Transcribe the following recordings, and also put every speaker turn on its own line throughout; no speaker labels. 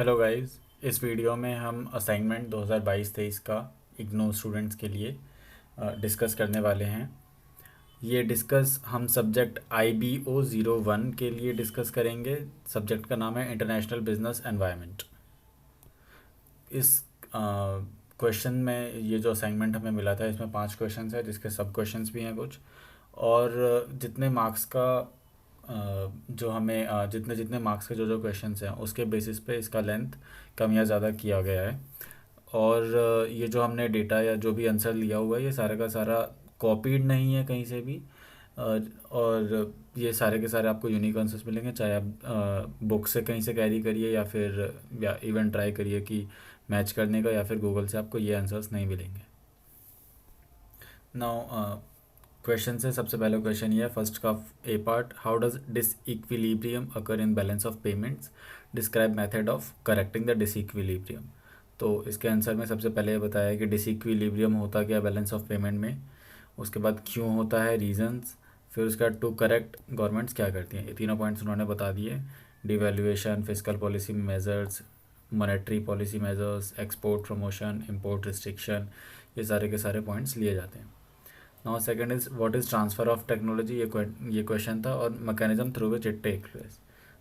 Hello guys. इस video में हम असाइनमेंट 2022-23 का इग्नू स्टूडेंट्स के लिए डिस्कस करने वाले हैं। ये डिस्कस हम सब्जेक्ट IBO01 के लिए डिस्कस करेंगे। सब्जेक्ट का नाम है इंटरनेशनल बिजनेस एनवायरनमेंट। इस क्वेश्चन में ये जो असाइनमेंट हमें मिला था इसमें 5 क्वेश्चंस है, जिसके सब क्वेश्चंस भी हैं कुछ। और जितने मार्क्स का जो हमें जितने जितने मार्क्स के जो क्वेश्चंस हैं उसके बेसिस पे इसका लेंथ कम या ज़्यादा किया गया है। और ये जो हमने डेटा या जो भी आंसर लिया हुआ है ये सारा का सारा कॉपीड नहीं है कहीं से भी। और ये सारे के सारे आपको यूनिक आंसर्स मिलेंगे, चाहे आप बुक से कहीं से कैरी करिए या इवन ट्राई करिए कि मैच करने का, या फिर गूगल से आपको ये आंसर्स नहीं मिलेंगे। नाउ क्वेश्चन से सबसे पहला क्वेश्चन ये है, फर्स्ट का A part, how does disequilibrium occur in balance of payments, describe method of correcting the disequilibrium. तो इसके आंसर में सबसे पहले ये बताया कि डिसइक्विलिब्रियम होता क्या बैलेंस ऑफ पेमेंट में, उसके बाद क्यों होता है, रीजंस, फिर उसके बाद टू करेक्ट गवर्नमेंट्स क्या करती हैं। ये तीनों पॉइंट्स उन्होंने बता दिए। Devaluation, fiscal policy measures, monetary policy measures, export promotion, import restriction, ये सारे के सारे पॉइंट्स लिए जाते हैं। Now second is what is transfer of technology, ये क्वेश्चन था, और mechanism through which it take place.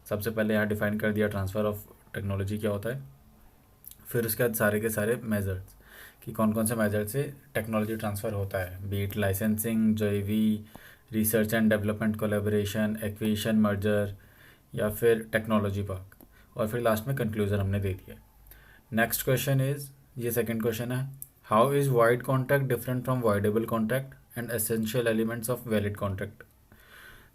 सबसे पहले यहाँ डिफाइन कर दिया ट्रांसफ़र ऑफ टेक्नोलॉजी क्या होता है, फिर उसके बाद सारे के सारे मेजर्स कि कौन कौन से मेजर से टेक्नोलॉजी ट्रांसफ़र होता है, बीट licensing, JV, research and development collaboration, acquisition, merger, या फिर टेक्नोलॉजी पार्क, और फिर लास्ट में कंक्लूजन हमने दे दिया। नेक्स्ट क्वेश्चन इज़, ये सेकंड क्वेश्चन है, how is void contract different from voidable contract and essential elements of valid contract.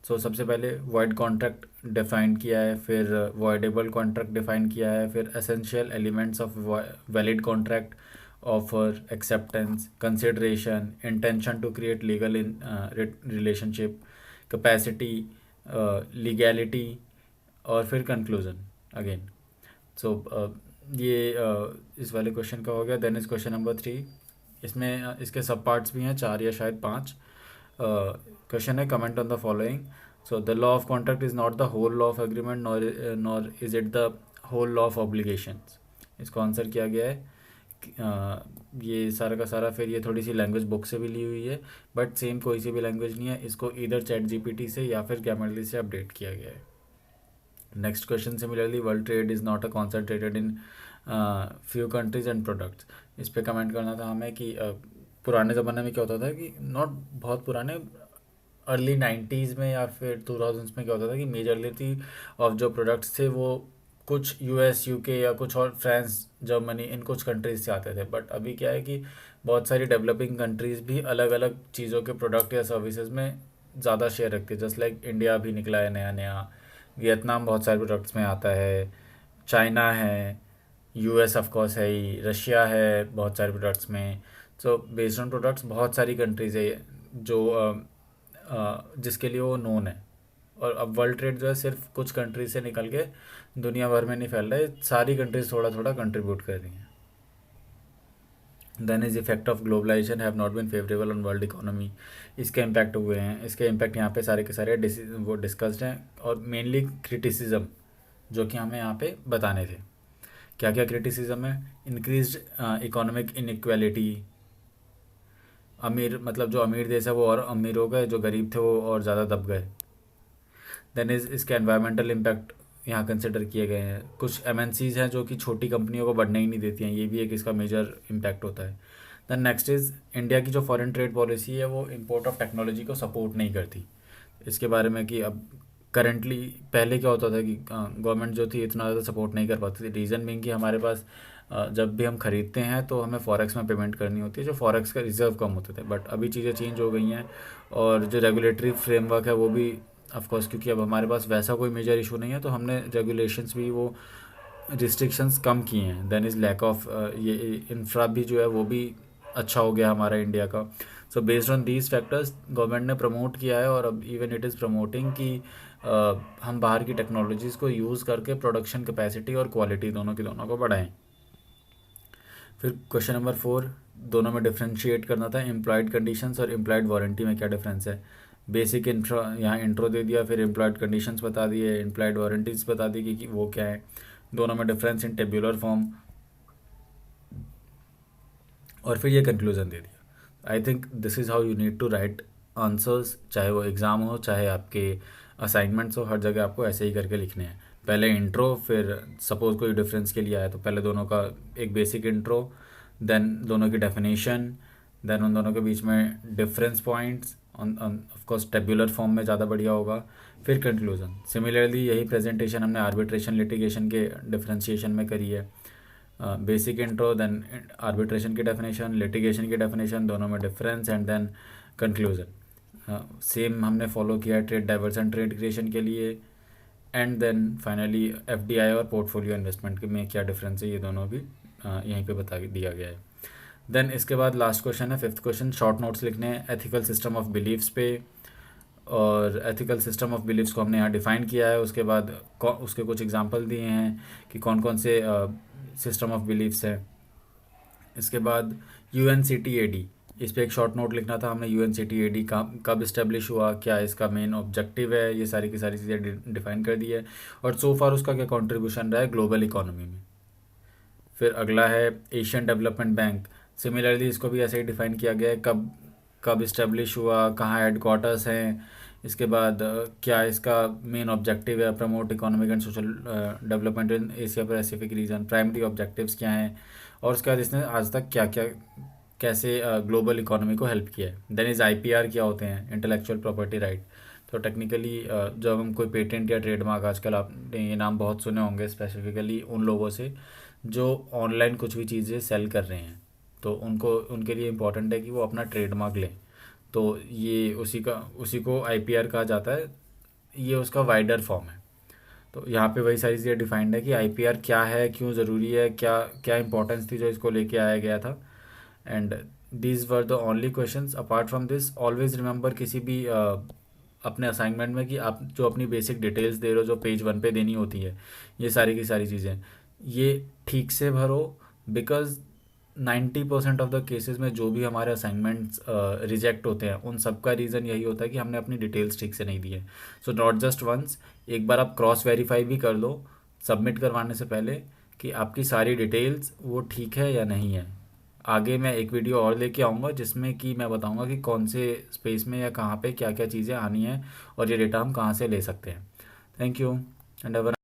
So सबसे पहले वाइड कॉन्ट्रैक्ट डिफाइन किया है, फिर वाइडेबल कॉन्ट्रैक्ट डिफाइन किया है, फिर essential elements of valid contract, offer, acceptance, consideration, intention to create legal in relationship, capacity, legality, और फिर कंक्लूजन अगेन। सो ये इस वाले क्वेश्चन का हो गया। Then is question number 3। इसमें इसके सब पार्ट्स भी हैं, 4 या शायद 5। क्वेश्चन है, comment on the following. So the law of contract is not the whole law of agreement nor is it the whole law of obligations. इसको आंसर किया गया है ये सारा का सारा, फिर ये थोड़ी सी लैंग्वेज बुक से भी ली हुई है, बट सेम कोई सी भी लैंग्वेज नहीं है। इसको इधर ChatGPT से या फिर ग्रामरली से अपडेट किया गया है। Next question similarly, world trade is not a concentrated in few countries and products. इस पर कमेंट करना था हमें कि पुराने ज़माने में क्या होता था कि नॉट बहुत पुराने, अर्ली 90s में या फिर 2000s में क्या होता था कि मेजरली ऑफ जो प्रोडक्ट्स थे वो कुछ US UK या कुछ और फ्रांस जर्मनी इन कुछ कंट्रीज से आते थे। बट अभी क्या है कि बहुत सारी डेवलपिंग कंट्रीज़ भी अलग अलग चीज़ों के प्रोडक्ट या सर्विसेज में ज़्यादा शेयर रखती है। जस्ट लाइक इंडिया भी निकला है नया नया, वियतनाम बहुत सारे प्रोडक्ट्स में आता है, चाइना है, US ऑफ कोर्स है ही, रशिया है बहुत सारे प्रोडक्ट्स में। सो बेस्ड ऑन प्रोडक्ट्स बहुत सारी कंट्रीज़ है जो जिसके लिए वो नोन है। और अब वर्ल्ड ट्रेड जो है सिर्फ कुछ कंट्रीज से निकल के दुनिया भर में नहीं फैल रहा है, सारी कंट्रीज थोड़ा थोड़ा कंट्रीब्यूट कर रही हैं। Then is effect of globalisation have not been favourable on world economy. इसके इम्पैक्ट हुए हैं, इसके इम्पैक्ट यहाँ पे सारे के सारे वो डिस्कस्ड हैं, और मेनली क्रिटिसिज्म जो कि हमें यहाँ पे बताने थे। क्या क्या क्रिटिसिज्म है, इंक्रीज इकोनॉमिक इनइक्वालिटी, अमीर मतलब जो अमीर देश है वो और अमीर हो गए, जो गरीब थे वो और ज़्यादा दब गए। देन इज इसके एनवायरमेंटल इम्पैक्ट यहाँ कंसिडर किए गए हैं। कुछ MNCs हैं जो कि छोटी कंपनियों को बढ़ने ही नहीं देती हैं, ये भी एक इसका मेजर इम्पैक्ट होता है। देन नेक्स्ट इज़ इंडिया की जो फॉरेन ट्रेड पॉलिसी है वो इंपोर्ट ऑफ टेक्नोलॉजी को सपोर्ट नहीं करती। इसके बारे में कि अब करेंटली पहले क्या होता था कि गवर्नमेंट जो थी इतना ज़्यादा सपोर्ट नहीं कर पाती थी। रीज़न बीइंग कि हमारे पास जब भी हम ख़रीदते हैं तो हमें फॉरेक्स में पेमेंट करनी होती है, जो फॉरेक्स का रिजर्व कम होते थे। बट अभी चीज़ें चेंज हो गई हैं, और जो रेगुलेटरी फ्रेमवर्क है वो भी ऑफ कोर्स, क्योंकि अब हमारे पास वैसा कोई मेजर इशू नहीं है तो हमने रेगुलेशंस भी वो रिस्ट्रिक्शंस कम किए हैं। देन इज़ लैक ऑफ ये इंफ्रा भी जो है वो भी अच्छा हो गया हमारा इंडिया का। So based on these factors government ने प्रमोट किया है, और अब इवन इट इज़ प्रमोटिंग कि हम बाहर की टेक्नोलॉजीज़ को यूज़ करके प्रोडक्शन कैपेसिटी और क्वालिटी दोनों की दोनों को बढ़ाएं। फिर क्वेश्चन नंबर 4, दोनों में डिफ्रेंशिएट करना था, एम्प्लॉयड कंडीशंस और एम्प्लॉयड वारंटी में क्या डिफरेंस है। बेसिक यहाँ इंट्रो दे दिया, फिर एम्प्लॉयड कंडीशंस बता दिए, एम्प्लॉयड वारंटीज़ बता दी कि वो क्या है। दोनों में डिफरेंस इन टेब्यूलर फॉर्म, और फिर ये कंक्लूजन दे दिया। I think this is how you need to write answers, चाहे वो एग्ज़ाम हो चाहे आपके असाइनमेंट्स हो, हर जगह आपको ऐसे ही करके लिखने हैं। पहले इंट्रो, फिर सपोज़ कोई डिफरेंस के लिए आया तो पहले दोनों का एक बेसिक इंट्रो, देन दोनों की डेफिनेशन, देन उन दोनों के बीच में difference points, of course tabular form में ज़्यादा बढ़िया होगा, फिर कंक्लूजन। सिमिलरली यही प्रेजेंटेशन हमने आर्बिट्रेशन लिटिगेशन के डिफरेंशिएशन में करी है। बेसिक इंट्रो, देन आर्बिट्रेशन की डेफिनेशन, लिटिगेशन की डेफिनेशन, दोनों में difference, and then conclusion. Same हमने फॉलो किया ट्रेड डाइवर्सन ट्रेड क्रिएशन के लिए, एंड देन फाइनली एफडीआई और पोर्टफोलियो इन्वेस्टमेंट में क्या डिफरेंस है, ये दोनों भी यहीं पे बता दिया गया है। देन इसके बाद लास्ट क्वेश्चन है, फिफ्थ क्वेश्चन, शॉर्ट नोट्स लिखने हैं एथिकल सिस्टम ऑफ बिलीव्स पे, और एथिकल सिस्टम ऑफ बिलीव्स को हमने यहाँ डिफ़ाइन किया है। उसके बाद उसके कुछ एग्जांपल दिए हैं कि कौन कौन से सिस्टम ऑफ बिलीव्स हैं। इसके बाद यूएनसीटीएडी, इस पर एक शॉर्ट नोट लिखना था हमने। यूएनसीटीएडी कब इस्टेब्लिश हुआ, क्या इसका मेन ऑब्जेक्टिव है, ये सारी की सारी चीज़ें डिफ़ाइन कर दी है, और सो फार उसका क्या कंट्रीब्यूशन रहा है ग्लोबल इकोनॉमी में। फिर अगला है एशियन डेवलपमेंट बैंक, सिमिलरली इसको भी ऐसे ही डिफ़ाइन किया गया है, कब कब इस्टेब्लिश हुआ, कहाँ हेडक्वार्टर्स हैं, इसके बाद क्या इसका मेन ऑब्जेक्टिव है, promote economic and social development in Asia Pacific region, primary objectives क्या हैं, और उसके बाद इसने आज तक क्या क्या कैसे ग्लोबल इकोनॉमी को हेल्प किया है। देन इज़ आईपीआर क्या होते हैं, इंटेलेक्चुअल प्रॉपर्टी राइट। तो टेक्निकली जब हम कोई पेटेंट या ट्रेडमार्क, आजकल आपने ये नाम बहुत सुने होंगे स्पेसिफिकली उन लोगों से जो ऑनलाइन कुछ भी चीज़ें सेल कर रहे हैं, तो उनके लिए इम्पॉर्टेंट है कि वो अपना ट्रेडमार्क लें। तो ये उसी को आईपीआर कहा जाता है, ये उसका वाइडर फॉर्म है। तो यहाँ पे वही सारी चीज़ें डिफाइंड है कि आईपीआर क्या है, क्यों ज़रूरी है, क्या क्या इंपॉर्टेंस थी जो इसको लेके आया गया था। And these were the only questions. Apart from this always remember किसी भी अपने असाइनमेंट में कि आप जो अपनी बेसिक डिटेल्स दे रहे हो, जो पेज 1 पे देनी होती है, ये सारी की सारी चीज़ें ये ठीक से भरो, बिकॉज 90% ऑफ द केसेस में जो भी हमारे असाइनमेंट्स रिजेक्ट होते हैं उन सब का रीज़न यही होता है कि हमने अपनी डिटेल्स ठीक से नहीं दी है। सो नॉट जस्ट वंस, एक बार आप क्रॉस वेरीफाई भी कर लो सबमिट करवाने से पहले कि आपकी सारी डिटेल्स वो ठीक है या नहीं है। आगे मैं एक वीडियो और लेके आऊँगा जिसमें कि मैं बताऊँगा कि कौन से स्पेस में या कहाँ पे क्या क्या चीज़ें आनी हैं और ये डेटा हम कहाँ से ले सकते हैं। Thank you and have a